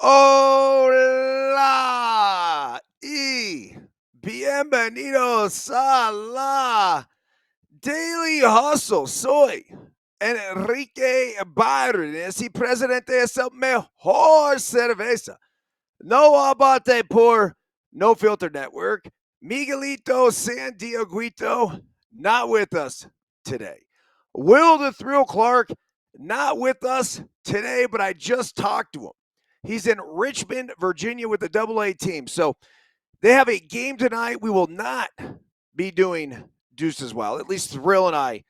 Hola y bienvenidos a la Daily Hustle. Soy Enrique Byrnes y presidente es el mejor cerveza. No abate por No Filter Network. Miguelito San Dieguito, not with us today. Will the Thrill Clark, not with us today, but I just talked to him. He's in Richmond, Virginia with the AA team. So they have a game tonight. We will not be doing Deuces Wild. At least Thrill and I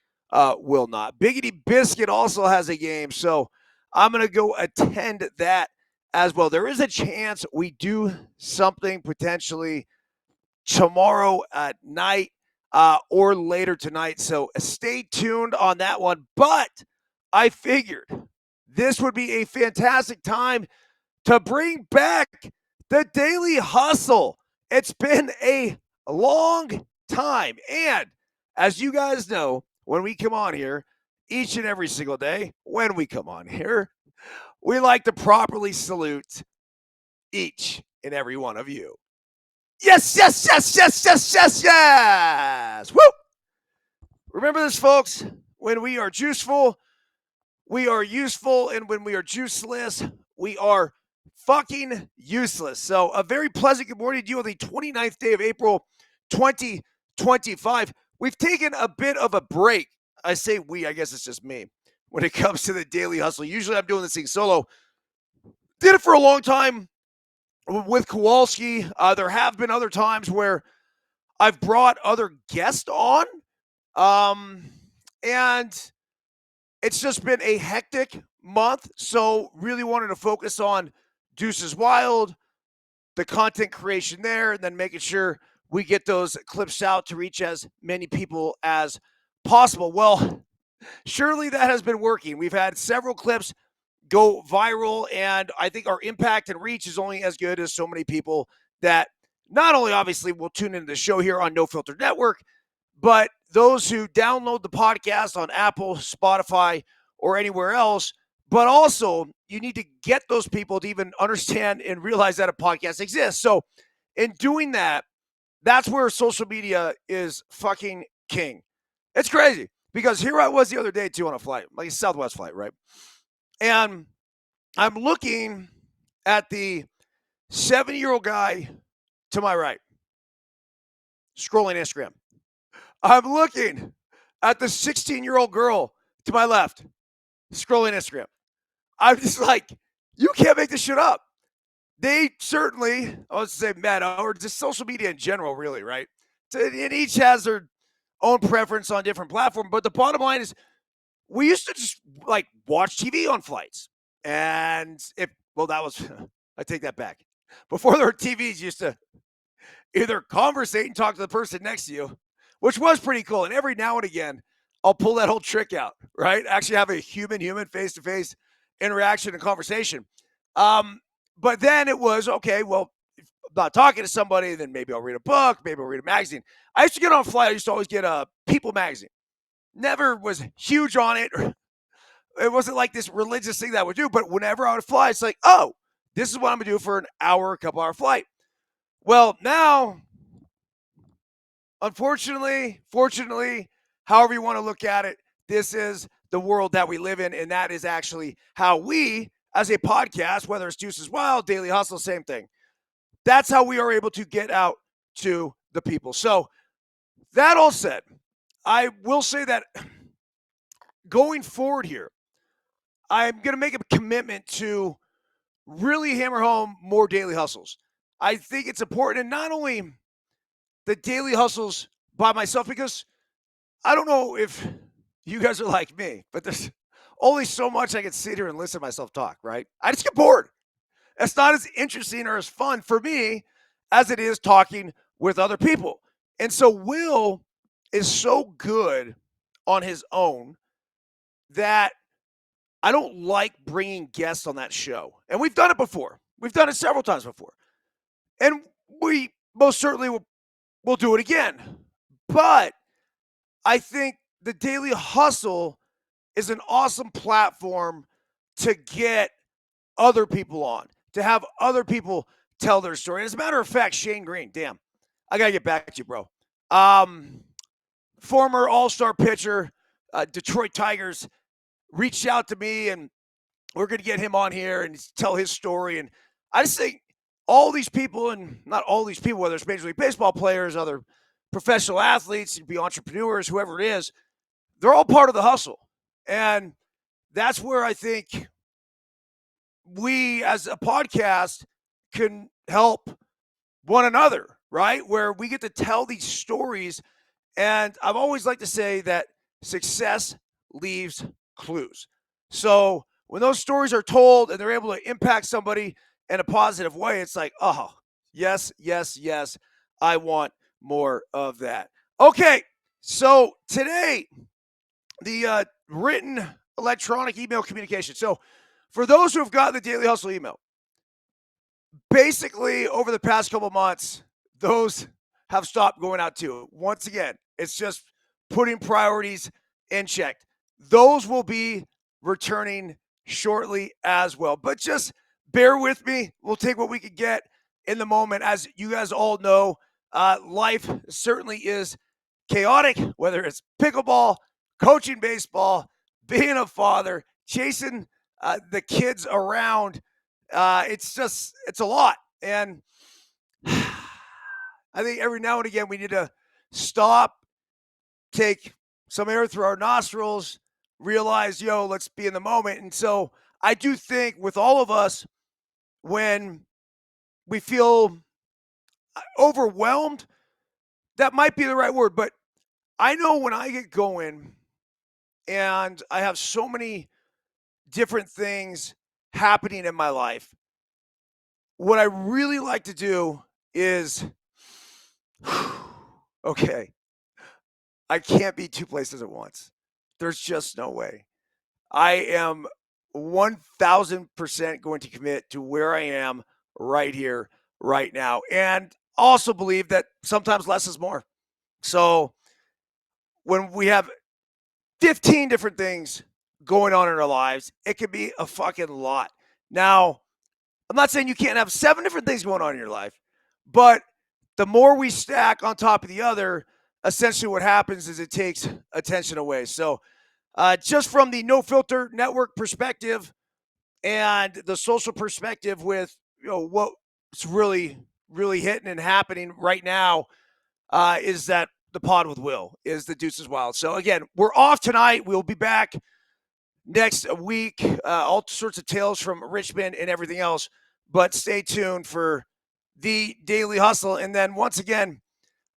will not. Biggity Biscuit also has a game. So I'm going to go attend that as well. There is a chance we do something potentially tomorrow at night or later tonight. So stay tuned on that one. But I figured this would be a fantastic time to bring back the Daily Hustle. It's been a long time. And as you guys know, when we come on here each and every single day, when we come on here, we like to properly salute each and every one of you. Yes, yes, yes, yes, yes, yes, yes. Woo! Remember this, folks. When we are juiceful, we are useful. And when we are juiceless, we are fucking useless. So, a very pleasant good morning to you on the 29th day of April, 2025. We've taken a bit of a break. I say we, I guess it's just me when it comes to the Daily Hustle. Usually I'm doing this thing solo. Did it for a long time with Kowalski. There have been other times where I've brought other guests on. And it's just been a hectic month. So, really wanted to focus on Deuces Wild, the content creation there, and then making sure we get those clips out to reach as many people as possible. Well, surely that has been working. We've had several clips go viral, and I think our impact and reach is only as good as so many people that not only obviously will tune into the show here on No Filter Network, but those who download the podcast on Apple, Spotify, or anywhere else. But also, you need to get those people to even understand and realize that a podcast exists. So, in doing that, that's where social media is fucking king. It's crazy because here I was the other day too on a flight, like a Southwest flight, right? And I'm looking at the 70-year-old guy to my right, scrolling Instagram. I'm looking at the 16-year-old girl to my left, scrolling Instagram. I'm just like, you can't make this shit up. They certainly, I would say Meta or just social media in general, really, right? So it each has their own preference on different platforms. But the bottom line is we used to just like watch TV on flights. And that was, I take that back. Before there were TVs, you used to either conversate and talk to the person next to you, which was pretty cool. And every now and again, I'll pull that whole trick out, right? Actually have a human face to face interaction and conversation. Um, but then it was okay, well, if I'm not talking to somebody, then maybe I'll read a book, maybe I'll read a magazine. I used to get on a flight, I used to always get a People magazine. Never was huge on it. It wasn't like this religious thing that I would do, but whenever I would fly, it's like, oh, this is what I'm gonna do for an hour, a couple hour flight. Well, now unfortunately, fortunately, however you want to look at it, this is the world that we live in. And that is actually how we, as a podcast, whether it's Deuces Wild, Daily Hustle, same thing. That's how we are able to get out to the people. So, that all said, I will say that going forward here, I'm going to make a commitment to really hammer home more daily hustles. I think it's important, and not only the daily hustles by myself, because I don't know if you guys are like me, but there's only so much I can sit here and listen to myself talk, right? I just get bored. It's not as interesting or as fun for me as it is talking with other people. And so Will is so good on his own that I don't like bringing guests on that show. And we've done it before. We've done it several times before. And we most certainly will do it again. But I think the Daily Hustle is an awesome platform to get other people on, to have other people tell their story. As a matter of fact, Shane Green, damn, I got to get back to you, bro. Um, Former all-star pitcher, Detroit Tigers, reached out to me, and we're going to get him on here and tell his story. And I just think all these people, and not all these people, whether it's Major League Baseball players, other professional athletes, be entrepreneurs, whoever it is, they're all part of the hustle. And that's where I think we as a podcast can help one another, right? Where we get to tell these stories. And I've always liked to say that success leaves clues. So when those stories are told and they're able to impact somebody in a positive way, it's like, oh, yes, yes, yes, I want more of that. Okay, so today, the written electronic email communication. So for those who have gotten the Daily Hustle email, basically over the past couple months, those have stopped going out too. Once again, it's just putting priorities in check. Those will be returning shortly as well. But just bear with me. We'll take what we can get in the moment. As you guys all know, life certainly is chaotic, whether it's pickleball, coaching baseball, being a father, chasing the kids around. It's a lot. And I think every now and again we need to stop, take some air through our nostrils, realize, let's be in the moment. And so I do think with all of us, when we feel overwhelmed, that might be the right word. But I know when I get going and I have so many different things happening in my life, what I really like to do is, okay, I can't be two places at once. There's just no way. I am 1000% going to commit to where I am right here, right now. And also believe that sometimes less is more. So when we have 15 different things going on in our lives, it can be a fucking lot. Now, I'm not saying you can't have 7 different things going on in your life, but the more we stack on top of the other, essentially what happens is it takes attention away. So just from the No Filter Network perspective and the social perspective with what's really, really hitting and happening right now is that the pod with Will is the Deuces Wild. So again, we're off tonight. We'll be back next week. All sorts of tales from Richmond and everything else. But stay tuned for the Daily Hustle. And then once again,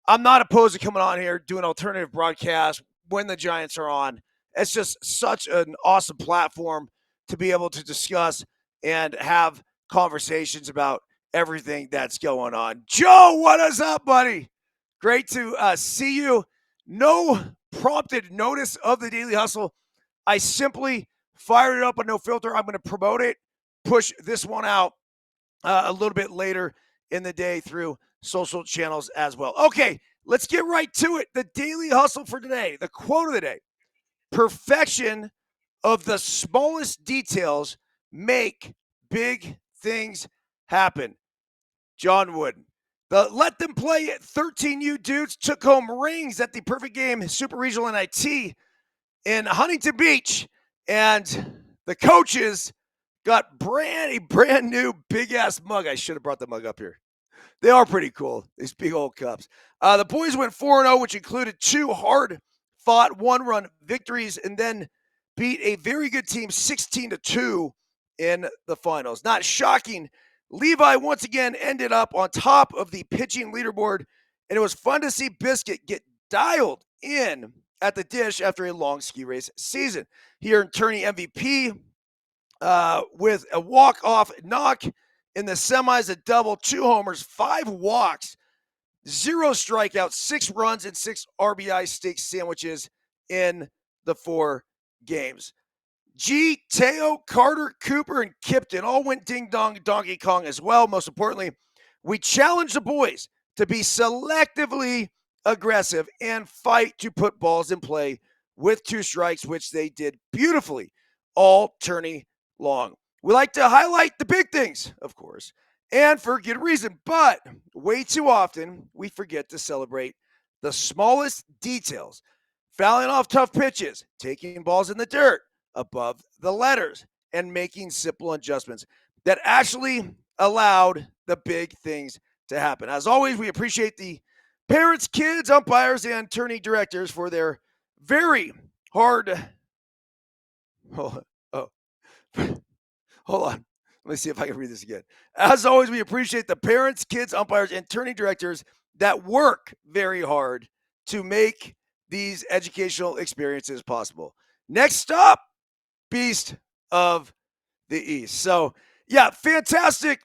I'm not opposed to coming on here, doing alternative broadcasts when the Giants are on. It's just such an awesome platform to be able to discuss and have conversations about everything that's going on. Joe, what is up, buddy? Great to see you. No prompted notice of the Daily Hustle. I simply fired it up on No Filter. I'm going to promote it, push this one out a little bit later in the day through social channels as well. Okay, let's get right to it. The Daily Hustle for today, the quote of the day: perfection of the smallest details make big things happen. John Wooden. The Let Them Play at 13U dudes took home rings at the Perfect Game Super Regional NIT in Huntington Beach, and the coaches got a brand new big ass mug. I should have brought the mug up here. They are pretty cool, these big old cups. The boys went 4-0, which included 2 hard-fought one-run victories, and then beat a very good team 16-2 in the finals. Not shocking, Levi once again ended up on top of the pitching leaderboard, and it was fun to see Biscuit get dialed in at the dish after a long ski race season. He earned tourney MVP with a walk-off knock in the semis, a double, 2 homers, 5 walks, 0 strikeouts, 6 runs, and 6 RBI steak sandwiches in the 4 games. G, Teo, Carter, Cooper, and Kipton all went ding-dong Donkey Kong as well. Most importantly, we challenged the boys to be selectively aggressive and fight to put balls in play with 2 strikes, which they did beautifully all tourney long. We like to highlight the big things, of course, and for good reason. But way too often, we forget to celebrate the smallest details, fouling off tough pitches, taking balls in the dirt, above the letters, and making simple adjustments that actually allowed the big things to happen. As always, we appreciate the parents, kids, umpires, and tourney directors for their very hard. Oh, oh, hold on. Let me see if I can read this again. As always, we appreciate the parents, kids, umpires, and tourney directors that work very hard to make these educational experiences possible. Next up, Beast of the East. So, yeah, fantastic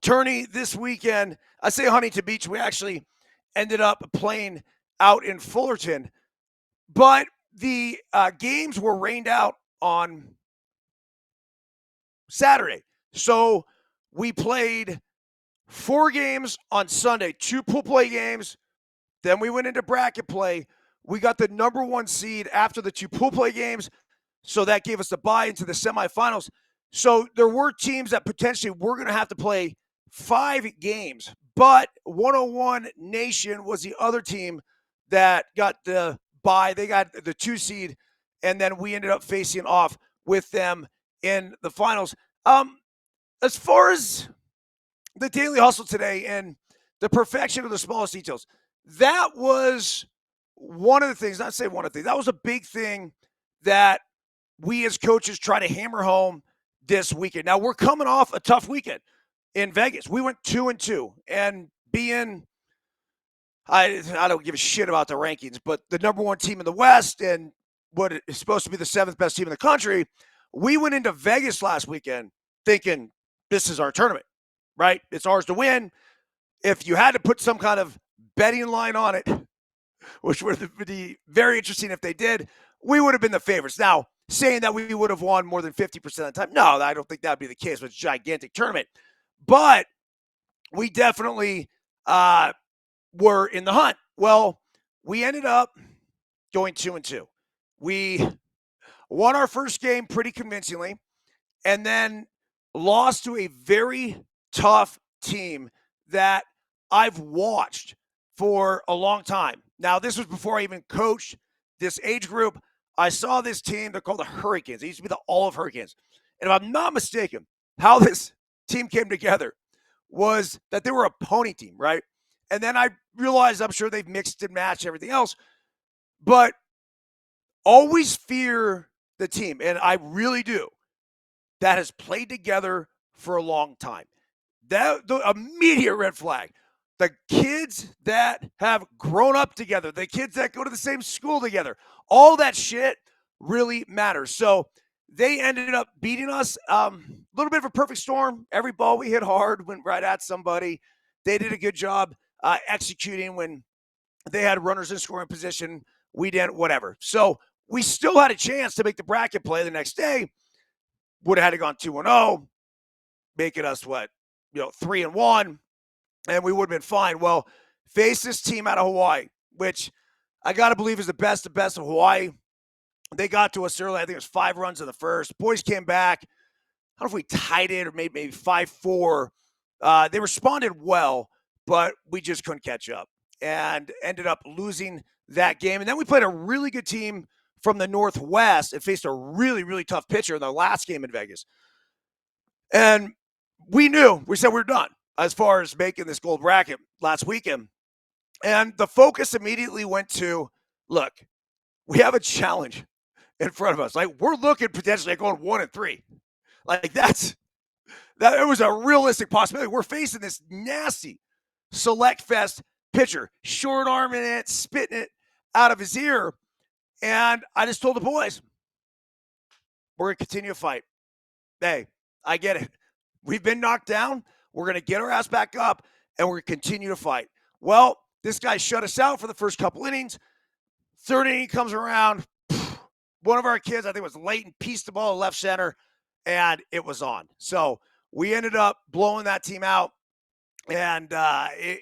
tourney this weekend. I say Huntington Beach. We actually ended up playing out in Fullerton, but the games were rained out on Saturday. So we played 4 games on Sunday, 2 pool play games. Then we went into bracket play. We got the number 1 seed after the 2 pool play games. So that gave us the bye into the semifinals. So there were teams that potentially were going to have to play 5 games. But 101 Nation was the other team that got the bye. They got the 2 seed. And then we ended up facing off with them in the finals. As far as the daily hustle today and the perfection of the smallest details, that was one of the things, not say one of the things, that was a big thing that we as coaches try to hammer home this weekend. Now, we're coming off a tough weekend in Vegas. We went 2-2, and being, I don't give a shit about the rankings, but the number 1 team in the West and what is supposed to be the 7th best team in the country, we went into Vegas last weekend thinking this is our tournament, right? It's ours to win. If you had to put some kind of betting line on it, which would be very interesting if they did, we would have been the favorites. Now, saying that we would have won more than 50% of the time, no, I don't think that would be the case with a gigantic tournament. But we definitely were in the hunt. Well, we ended up going 2-2. We won our first game pretty convincingly, and then lost to a very tough team that I've watched for a long time. Now, this was before I even coached this age group. I saw this team. They're called the Hurricanes. They used to be the Olive Hurricanes. And if I'm not mistaken, how this team came together was that they were a pony team, right? And then I realized I'm sure they've mixed and matched everything else. But always fear the team, and I really do, that has played together for a long time. That the immediate red flag. The kids that have grown up together, the kids that go to the same school together, all that shit really matters. So they ended up beating us. A little bit of a perfect storm. Every ball we hit hard went right at somebody. They did a good job executing when they had runners in scoring position. We didn't, whatever. So we still had a chance to make the bracket play the next day. Would have had to gone 2-0, making us 3-1, and we would have been fine. Well, face this team out of Hawaii, which I got to believe is the best of Hawaii. They got to us early. I think it was 5 runs in the first. Boys came back. I don't know if we tied it or maybe 5-4. They responded well, but we just couldn't catch up and ended up losing that game. And then we played a really good team from the Northwest and faced a really, really tough pitcher in the last game in Vegas. And we said we were done as far as making this gold bracket last weekend. And the focus immediately went to, look, we have a challenge in front of us. Like, we're looking potentially at going 1-3. Like, that it was a realistic possibility. We're facing this nasty Select Fest pitcher, short arming it, spitting it out of his ear. And I just told the boys, we're going to continue to fight. Hey, I get it. We've been knocked down. We're going to get our ass back up, and we're going to continue to fight. Well, this guy shut us out for the first couple innings. Third inning comes around. One of our kids, I think it was Leighton, pieced the ball to left center, and it was on. So we ended up blowing that team out, and it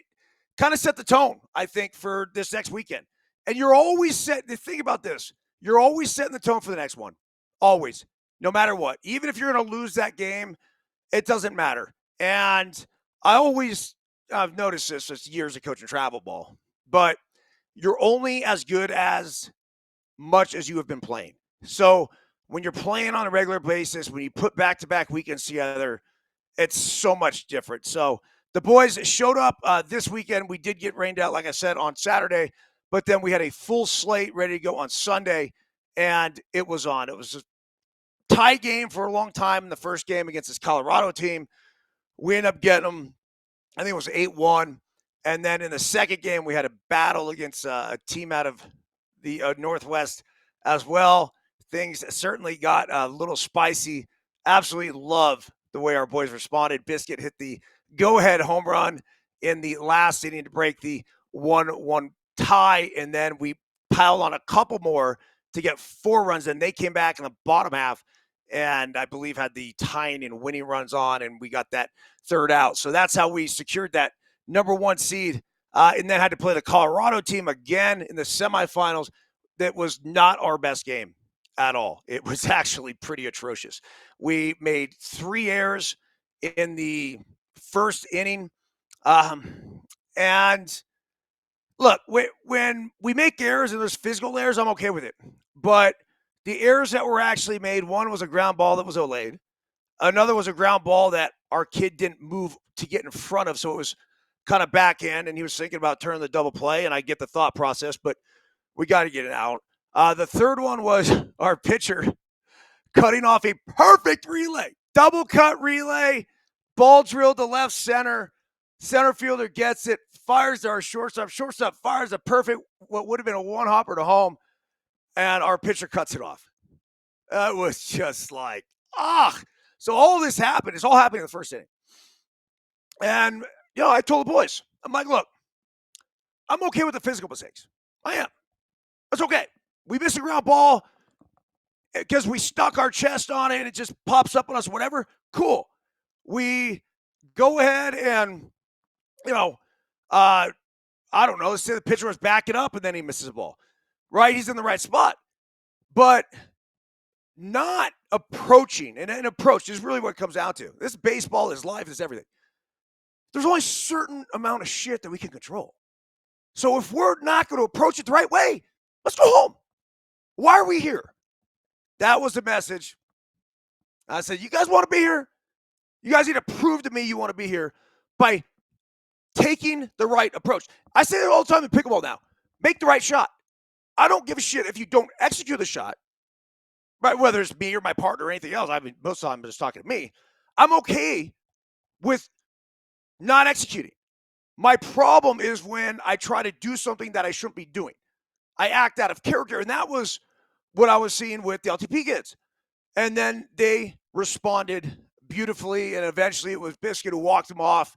kind of set the tone, I think, for this next weekend. And you're always setting, think about this, you're always setting the tone for the next one. Always. no matter what. Even if you're going to lose that game, it doesn't matter. And I always I've noticed this as years of coaching travel ball, but you're only as good as much as you have been playing. So when you're playing on a regular basis, when you put back to back weekends together, it's so much different. So the boys showed up this weekend. We did get rained out, like I said, on Saturday, but then we had a full slate ready to go on Sunday, and it was on. It was a tie game for a long time in the first game against this Colorado team. We ended up getting them, I think it was 8-1. And then in the second game, we had a battle against a team out of the Northwest as well. Things certainly got a little spicy. Absolutely love the way our boys responded. Biscuit hit the go-ahead home run in the last inning to break the 1-1 tie, and then we piled on a couple more to get 4 runs. And they came back in the bottom half, and I believe had the tying and winning runs on, and we got that third out. So that's how we secured that number 1 seed, and then had to play the Colorado team again in the semifinals. That was not our best game at all. It was actually pretty atrocious. We made 3 errors in the first inning. And look, when we make errors and there's physical errors, I'm okay with it. But the errors that were actually made, one was a ground ball that was Olayed. Another was a ground ball that our kid didn't move to get in front of, so it was kind of back end, and he was thinking about turning the double play, and I get the thought process, but we got to get it out. The third one was our pitcher cutting off a perfect relay, double cut relay, ball drilled to left center. Center fielder gets it, fires to our shortstop. Shortstop fires a perfect, what would have been a one hopper to home, and our pitcher cuts it off. It was just like, ah. So all this happened. It's all happening in the first inning. And, I told the boys, I'm like, look, I'm okay with the physical mistakes. I am. That's okay. We missed a ground ball because we stuck our chest on it and it just pops up on us, whatever. Cool. We go ahead and, I don't know, let's say the pitcher was backing up and then he misses a ball. Right? He's in the right spot. But not approaching, and an approach is really what it comes down to. This baseball is life, is everything. There's only a certain amount of shit that we can control. So if we're not going to approach it the right way, let's go home. Why are we here? That was the message. I said, you guys want to be here? You guys need to prove to me you want to be here by taking the right approach. I say that all the time in pickleball now. Make the right shot. I don't give a shit if you don't execute the shot, right? Whether it's me or my partner or anything else. I mean, most of the time I'm just talking to me. I'm okay with not executing. My problem is when I try to do something that I shouldn't be doing. I act out of character, and that was what I was seeing with the LTP kids. And then they responded beautifully, and eventually it was Biscuit who walked them off.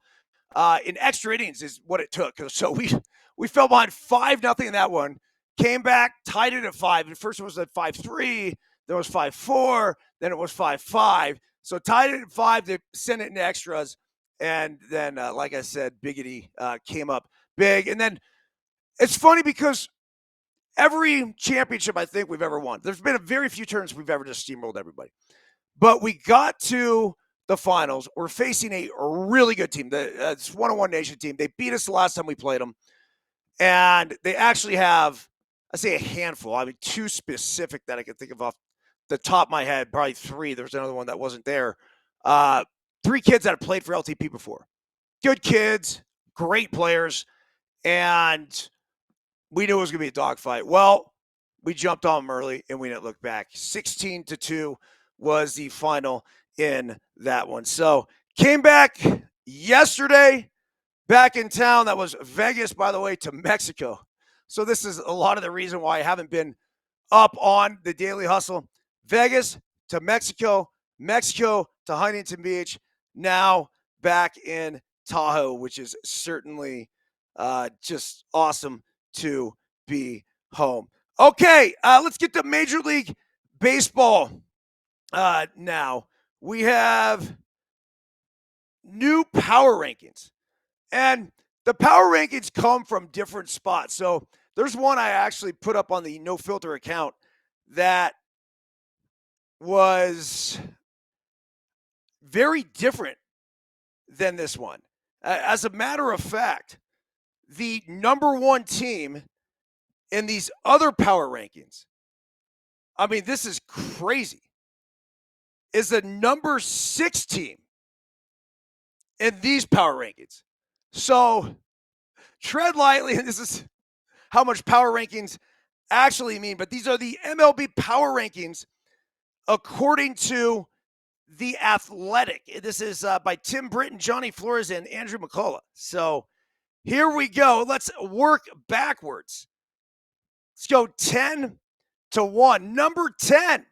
In extra innings is what it took. So we fell behind 5-0 in that one, came back, tied it at 5. And first it was at 5-3, then it was 5-4, then it was 5-5. So tied it at 5, they sent it into extras. And then, like I said, Biggity came up big. And then it's funny because every championship I think we've ever won, there's been a very few turns we've ever just steamrolled everybody. But we got to the finals. We're facing a really good team. It's 101 Nation team. They beat us the last time we played them. And they actually have, I say a handful. I mean, 2 specific that I can think of off the top of my head, probably 3. There's another one that wasn't there. 3 kids that have played for LTP before. Good kids, great players, and we knew it was going to be a dogfight. Well, we jumped on them early, and we didn't look back. 16-2 was the final in that one. So came back yesterday, back in town. That was Vegas, by the way, to Mexico. So this is a lot of the reason why I haven't been up on the Daily Hustle. Vegas to Mexico, Mexico to Huntington Beach, now back in Tahoe, which is certainly just awesome to be home. Okay, let's get to Major League Baseball now. We have new power rankings. And the power rankings come from different spots. So there's one I actually put up on the No Filter account that was very different than this one. As a matter of fact, the number one team in these other power rankings, I mean, this is crazy, is the number 6 team in these power rankings. So tread lightly, and this is how much power rankings actually mean, but these are the MLB power rankings according to The Athletic. This is by Tim Britton, Johnny Flores, and Andrew McCullough. So here we go. Let's work backwards. Let's go 10 to 1. Number 10,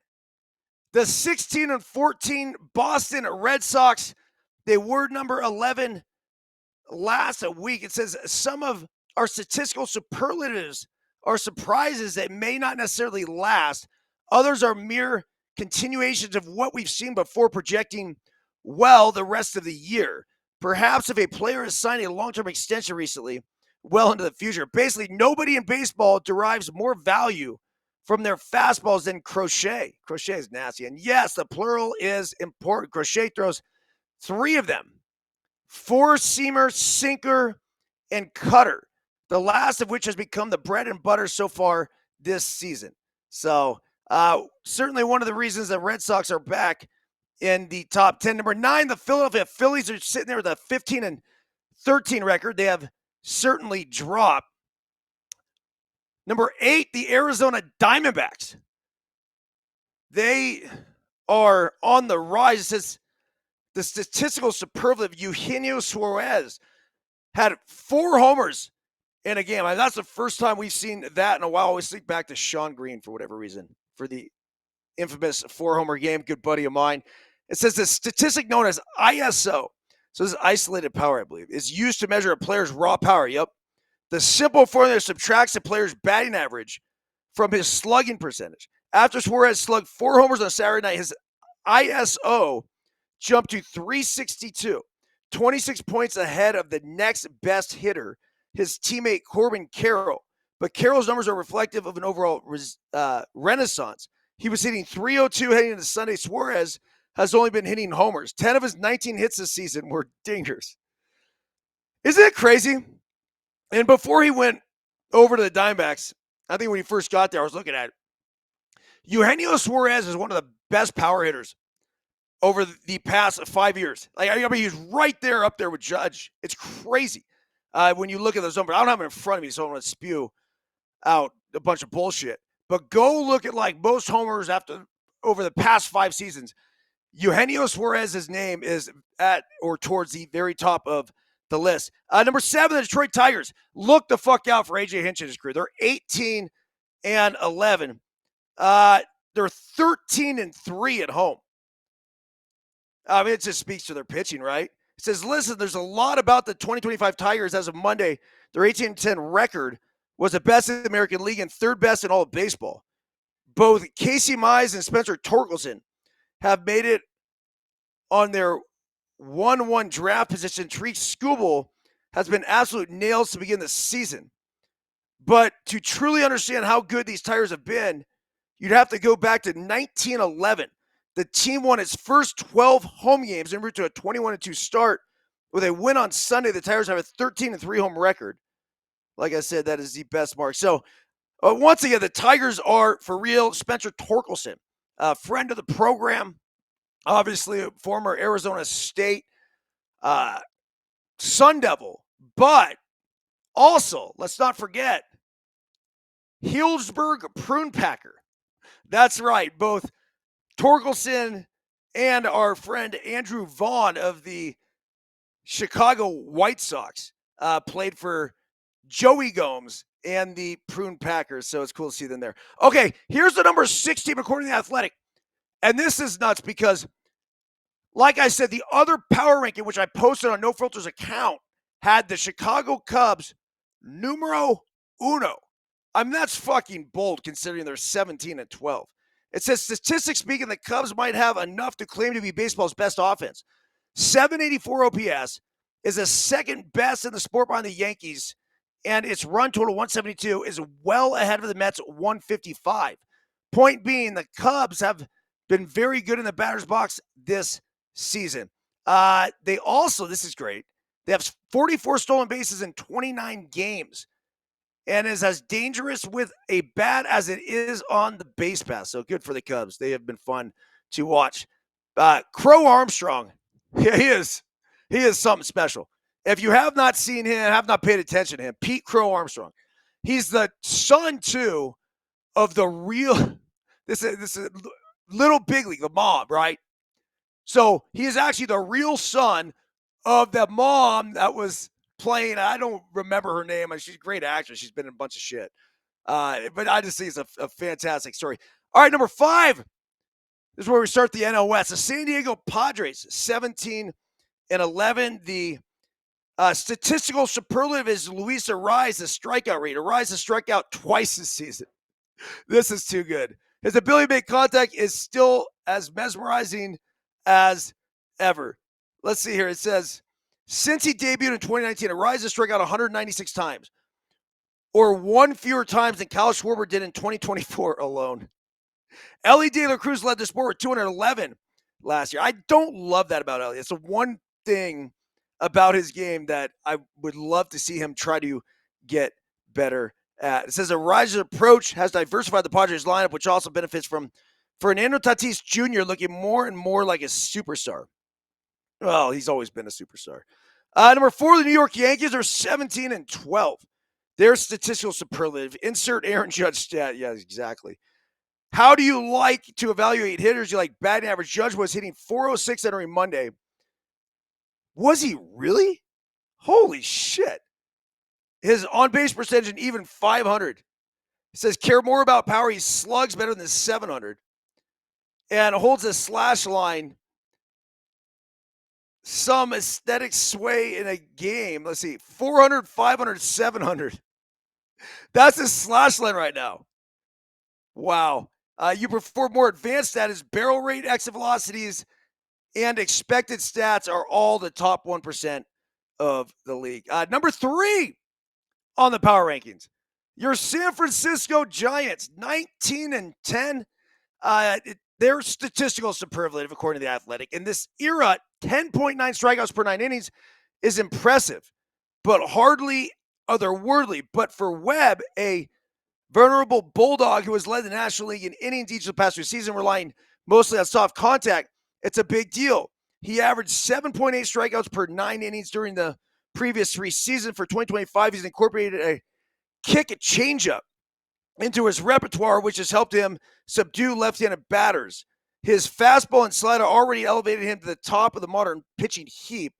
the 16 and 14 Boston Red Sox. They were number 11 last week. It says some of our statistical superlatives are surprises that may not necessarily last. Others are mere continuations of what we've seen before, projecting well the rest of the year. Perhaps if a player has signed a long-term extension recently, well into the future. Basically, nobody in baseball derives more value from their fastballs than Crochet. Crochet is nasty. And yes, the plural is important. Crochet throws 3 of them: four-seamer, sinker, and cutter, the last of which has become the bread and butter so far this season. So certainly one of the reasons the Red Sox are back in the top 10. Number 9, the Philadelphia Phillies are sitting there with a 15 and 13 record. They have certainly dropped. Number 8, the Arizona Diamondbacks. They are on the rise. It says the statistical superlative Eugenio Suarez had 4 homers in a game. I mean, that's the first time we've seen that in a while. I always think back to Sean Green for whatever reason, for the infamous 4-homer game, good buddy of mine. It says the statistic known as ISO, so this is isolated power, I believe, is used to measure a player's raw power. Yep. The simple formula subtracts a player's batting average from his slugging percentage. After Suarez slugged 4 homers on Saturday night, his ISO jumped to 362, 26 points ahead of the next best hitter, his teammate Corbin Carroll. But Carroll's numbers are reflective of an overall renaissance. He was hitting 302 heading into Sunday. Suarez has only been hitting homers. 10 of his 19 hits this season were dingers. Isn't it crazy? And before he went over to the Diamondbacks, I think when he first got there, I was looking at it. Eugenio Suarez is one of the best power hitters over the past 5 years. Like, I mean, he's right there up there with Judge. It's crazy when you look at those numbers. I don't have them in front of me, so I don't want to spew out a bunch of bullshit. But go look at like most homers over the past 5 seasons. Eugenio Suarez's name is at or towards the very top of the list. Number 7, the Detroit Tigers. Look the fuck out for AJ Hinch and his career. They're 18 and 11. They're 13 and 3 at home. I mean, it just speaks to their pitching, right? It says, listen, there's a lot about the 2025 Tigers as of Monday. Their 18-10 record was the best in the American League and 3rd best in all of baseball. Both Casey Mize and Spencer Torkelson have made it on their 1-1 draft position. Tariq Skubal has been absolute nails to begin the season. But to truly understand how good these Tigers have been, you'd have to go back to 1911. The team won its first 12 home games en route to a 21-2 start with a win on Sunday. The Tigers have a 13-3 home record. Like I said, that is the best mark. So, once again, the Tigers are for real. Spencer Torkelson, a friend of the program, obviously a former Arizona State Sun Devil, but also, let's not forget, Healdsburg Prune Packer. That's right, both Torkelson and our friend Andrew Vaughn of the Chicago White Sox played for Joey Gomes and the Prune Packers, so it's cool to see them there. Okay, here's the number 6 team according to The Athletic, and this is nuts because, like I said, the other power ranking, which I posted on No Filter's account, had the Chicago Cubs numero uno. I mean, that's fucking bold considering they're 17 and 12. It says, statistics speaking, the Cubs might have enough to claim to be baseball's best offense. 784 OPS is the second best in the sport behind the Yankees, and its run total 172 is well ahead of the Mets 155. Point being, the Cubs have been very good in the batter's box this season. They also, this is great, they have 44 stolen bases in 29 games and is as dangerous with a bat as it is on the base pass. So good for the Cubs. They have been fun to watch. Crow Armstrong, yeah, he is. He is something special. If you have not seen him, have not paid attention to him, Pete Crow Armstrong, he's the son too of the real. This is Little Big League, the mom, right? So he is actually the real son of the mom that was playing. I don't remember her name. She's a great actress. She's been in a bunch of shit. But I just think it's a fantastic story. All right, number 5. This is where we start the NL West. The San Diego Padres, 17-11. The statistical superlative is Luis Arraez, the strikeout rate. Arraez has struck out twice this season. This is too good. His ability to make contact is still as mesmerizing as ever. Let's see here. It says, since he debuted in 2019, Arraez has struck out 196 times, or one fewer times than Kyle Schwarber did in 2024 alone. Ellie De La Cruz led the sport with 211 last year. I don't love that about Ellie. It's the one thing about his game that I would love to see him try to get better at. It says Arraez's approach has diversified the Padres lineup, which also benefits from Fernando Tatis Jr. looking more and more like a superstar. Well, he's always been a superstar. Number 4, the New York Yankees are 17-12. Their statistical superlative. Insert Aaron Judge stat. Yeah, exactly. How do you like to evaluate hitters? You like batting average? Judge was hitting 406 entering Monday. Was he really? Holy shit. His on-base percentage an even 500. He says, care more about power. He slugs better than 700. And holds a slash line. Some aesthetic sway in a game. Let's see. 400, 500, 700. That's his slash line right now. Wow. You perform more advanced stats. Barrel rate, exit velocities, and expected stats are all the top 1% of the league. Number 3 on the power rankings, your San Francisco Giants, 19-10. Their statistical superlative, according to The Athletic, in this era, 10.9 strikeouts per 9 innings is impressive, but hardly otherworldly. But for Webb, a venerable bulldog who has led the National League in innings each of the past 2 seasons, relying mostly on soft contact, it's a big deal. He averaged 7.8 strikeouts per 9 innings during the previous 3 seasons. For 2025, he's incorporated a kick a changeup into his repertoire, which has helped him subdue left-handed batters. His fastball and slider already elevated him to the top of the modern pitching heap.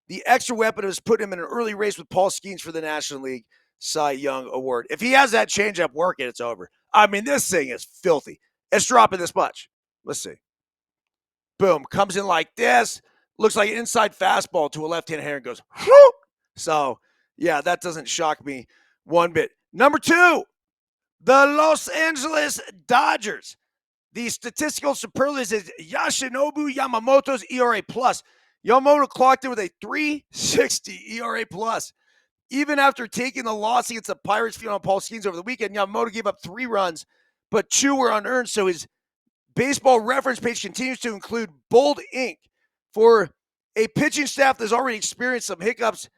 The extra weapon has put him in an early race with Paul Skeens for the National League Cy Young Award. If he has that changeup working, it's over. I mean, this thing is filthy. It's dropping this much. Let's see. Boom. Comes in like this. Looks like an inside fastball to a left-handed hitter and goes, whoop. So, yeah, that doesn't shock me one bit. Number 2, the Los Angeles Dodgers. The statistical superlative is Yoshinobu Yamamoto's ERA+. Yamamoto clocked in with a 3.60 ERA+. Even after taking the loss against the Pirates, feeling on Paul Skeens over the weekend, Yamamoto gave up 3 runs, but 2 were unearned, so his baseball reference page continues to include bold ink for a pitching staff that's already experienced some hiccups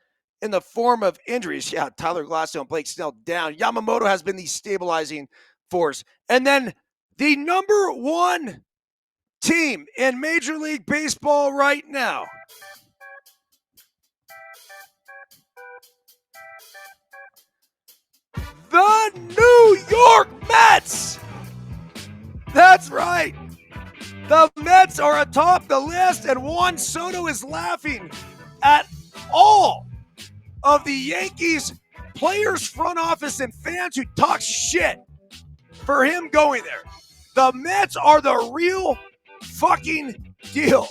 in the form of injuries. Yeah, Tyler Glasnow and Blake Snell down. Yamamoto has been the stabilizing force. And then the number 1 team in Major League Baseball right now. The New York Mets. That's right. The Mets are atop the list, and Juan Soto is laughing at all of the Yankees players, front office, and fans who talk shit for him going there. The Mets are the real fucking deal.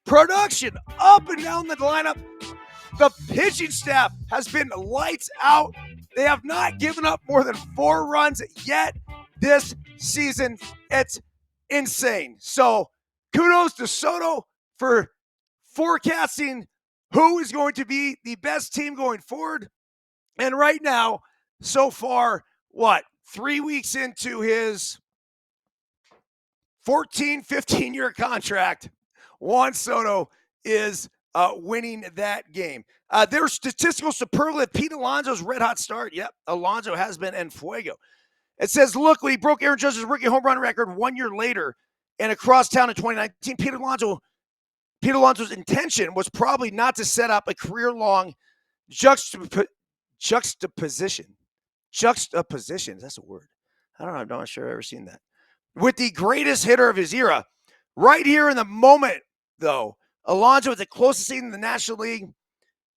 Production up and down the lineup. The pitching staff has been lights out. They have not given up more than 4 runs yet this season. It's insane. So kudos to Soto for forecasting who is going to be the best team going forward. And right now, so far, 3 weeks into his 14, 15-year contract. Juan Soto is winning that game. Their statistical superlative, Pete Alonso's red hot start. Yep, Alonso has been en fuego. It says, look, when he broke Aaron Judge's rookie home run record 1 year later and across town in 2019, Pete Alonso's intention was probably not to set up a career-long juxtaposition. Juxtaposition, that's a word. I don't know. I'm not sure I've ever seen that. With the greatest hitter of his era. Right here in the moment, though, Alonso is the closest thing in the National League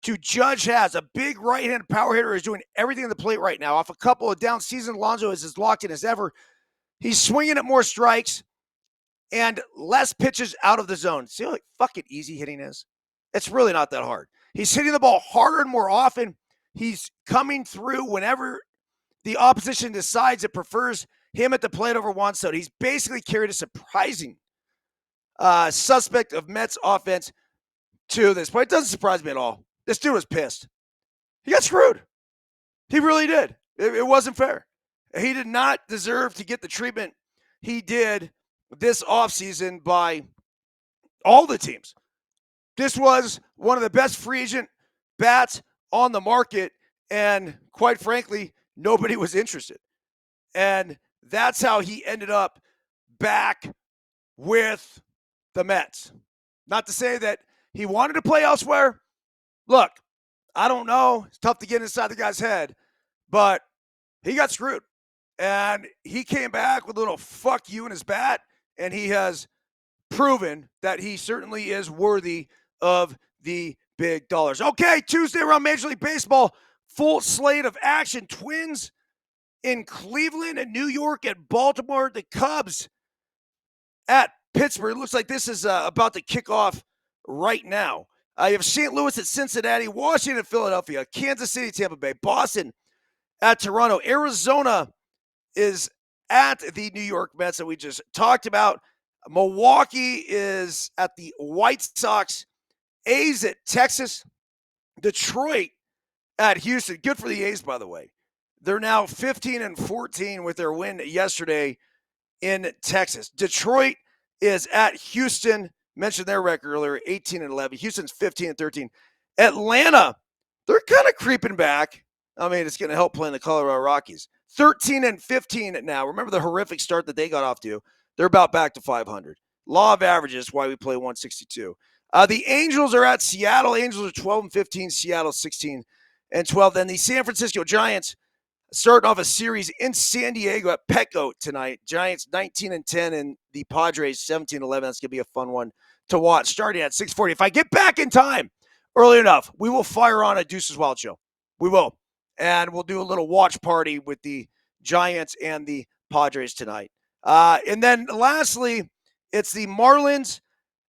to Judge has. A big right-handed power hitter is doing everything on the plate right now. Off a couple of down seasons, Alonso is as locked in as ever. He's swinging at more strikes and less pitches out of the zone. See how fucking easy hitting is? It's really not that hard. He's hitting the ball harder and more often. He's coming through whenever the opposition decides it prefers him at the plate over Juan Soto. He's basically carried a surprising suspect of Mets offense to this point. It doesn't surprise me at all. This dude was pissed. He got screwed. He really did. It wasn't fair. He did not deserve to get the treatment he did this offseason by all the teams. This was one of the best free agent bats on the market, and quite frankly, nobody was interested. And that's how he ended up back with the Mets. Not to say that he wanted to play elsewhere. Look, I don't know. It's tough to get inside the guy's head, but he got screwed. And he came back with a little fuck you in his bat, and he has proven that he certainly is worthy of the big dollars. Okay, Tuesday around Major League Baseball, full slate of action. Twins in Cleveland and New York at Baltimore. The Cubs at Pittsburgh. It looks like this is about to kick off right now. You have St. Louis at Cincinnati, Washington at Philadelphia, Kansas City, Tampa Bay, Boston at Toronto. Arizona is at the New York Mets that we just talked about. Milwaukee is at the White Sox. A's at Texas. Detroit at Houston. Good for the A's, by the way. They're now 15-14 with their win yesterday in Texas. Detroit is at Houston. Mentioned their record earlier, 18-11. Houston's 15-13. Atlanta, they're kind of creeping back. I mean, it's going to help playing the Colorado Rockies. 13-15 now. Remember the horrific start that they got off to? They're about back to 500. Law of averages, why we play 162. The Angels are at Seattle. Angels are 12-15. Seattle 16-12. Then the San Francisco Giants starting off a series in San Diego at Petco tonight. Giants 19-10 and the Padres 17-11. That's going to be a fun one to watch starting at 6:40. If I get back in time early enough, we will fire on a Deuces Wild show. We will. And we'll do a little watch party with the Giants and the Padres tonight. And then lastly, it's the Marlins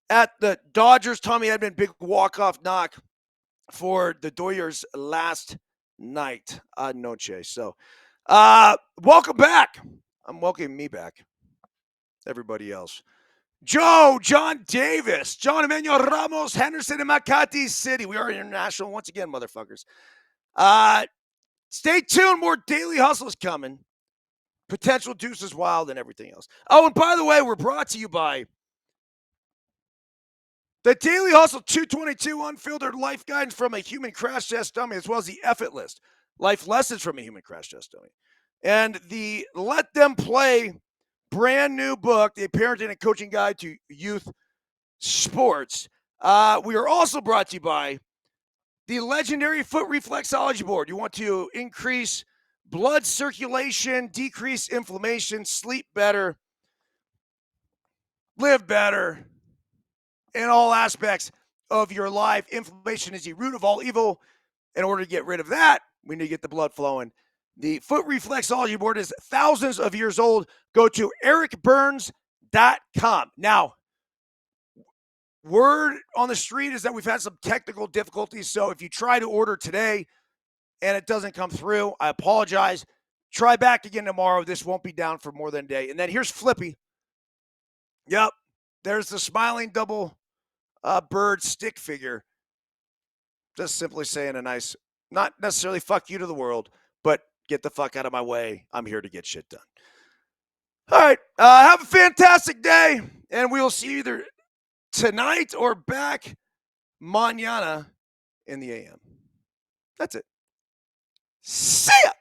at the Dodgers. Tommy Edman, big walk-off knock for the Doyers last night. Noche. So, welcome back. I'm welcoming me back. Everybody else. Joe, John Davis, John Emmanuel Ramos, Henderson, and Makati City. We are international once again, motherfuckers. Stay tuned. More Daily Hustles coming. Potential Deuces Wild and everything else. Oh, and by the way, we're brought to you by the Daily Hustle 222 Unfiltered Life Guidance from a Human Crash Test Dummy, as well as the F It List, Life Lessons from a Human Crash Test Dummy, and the Let Them Play brand new book, The Parenting and Coaching Guide to Youth Sports. We are also brought to you by the legendary Foot Reflexology Board. You want to increase blood circulation, decrease inflammation, sleep better, live better in all aspects of your life. Inflammation is the root of all evil. In order to get rid of that, we need to get the blood flowing. The Foot Reflexology Board is thousands of years old. Go to ericbyrnes.com. Now, word on the street is that we've had some technical difficulties. So if you try to order today and it doesn't come through, I apologize. Try back again tomorrow. This won't be down for more than a day. And then here's Flippy. Yep. There's the smiling double bird stick figure. Just simply saying a nice, not necessarily fuck you to the world, but get the fuck out of my way. I'm here to get shit done. All right. Have a fantastic day, and we will see you either tonight or back mañana in the AM. That's it. See ya.